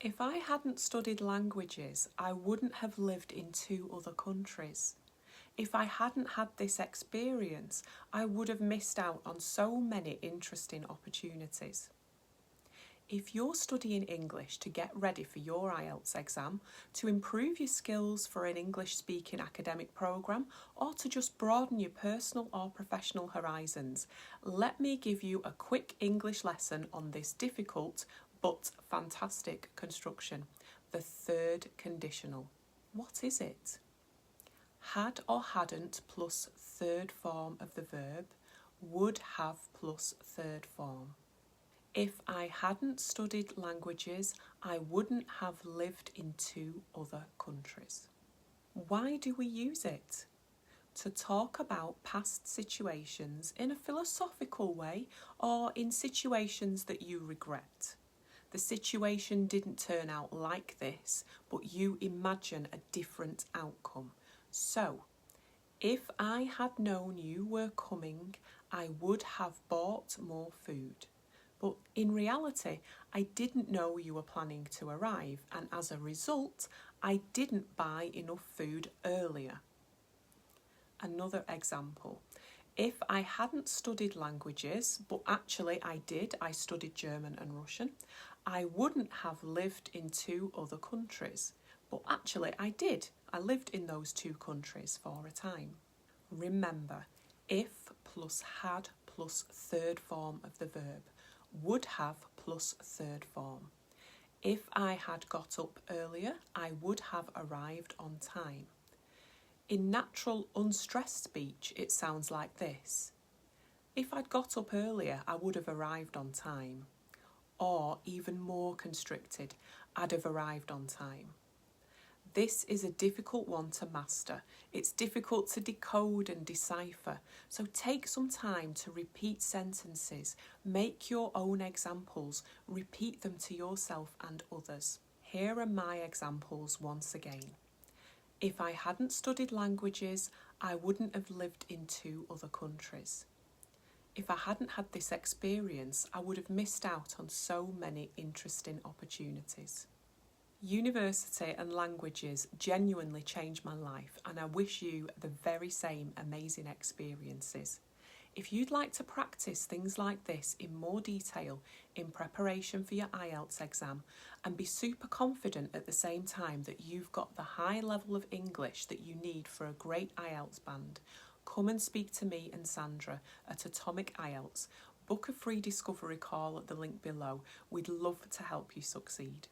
If I hadn't studied languages, I wouldn't have lived in 2 other countries. If I hadn't had this experience, I would have missed out on so many interesting opportunities. If you're studying English to get ready for your IELTS exam, to improve your skills for an English-speaking academic programme, or to just broaden your personal or professional horizons, let me give you a quick English lesson on this difficult but fantastic construction, the third conditional. What is it? Had or hadn't plus third form of the verb, would have plus third form. If I hadn't studied languages, I wouldn't have lived in 2 other countries. Why do we use it? To talk about past situations in a philosophical way or in situations that you regret. The situation didn't turn out like this, but you imagine a different outcome. So, if I had known you were coming, I would have bought more food. But in reality, I didn't know you were planning to arrive, and as a result, I didn't buy enough food earlier. Another example. If I hadn't studied languages, but actually I did, I studied German and Russian, I wouldn't have lived in 2 other countries. But actually I did. I lived in those 2 countries for a time. Remember, if plus had plus third form of the verb, would have plus third form. If I had got up earlier, I would have arrived on time. In natural, unstressed speech, it sounds like this. If I'd got up earlier, I would have arrived on time. Or, even more constricted, I'd have arrived on time. This is a difficult one to master. It's difficult to decode and decipher. So take some time to repeat sentences, make your own examples, repeat them to yourself and others. Here are my examples once again. If I hadn't studied languages, I wouldn't have lived in 2 other countries. If I hadn't had this experience, I would have missed out on so many interesting opportunities. University and languages genuinely changed my life, and I wish you the very same amazing experiences. If you'd like to practice things like this in more detail in preparation for your IELTS exam and be super confident at the same time that you've got the high level of English that you need for a great IELTS band, come and speak to me and Sandra at Atomic IELTS. Book a free discovery call at the link below. We'd love to help you succeed.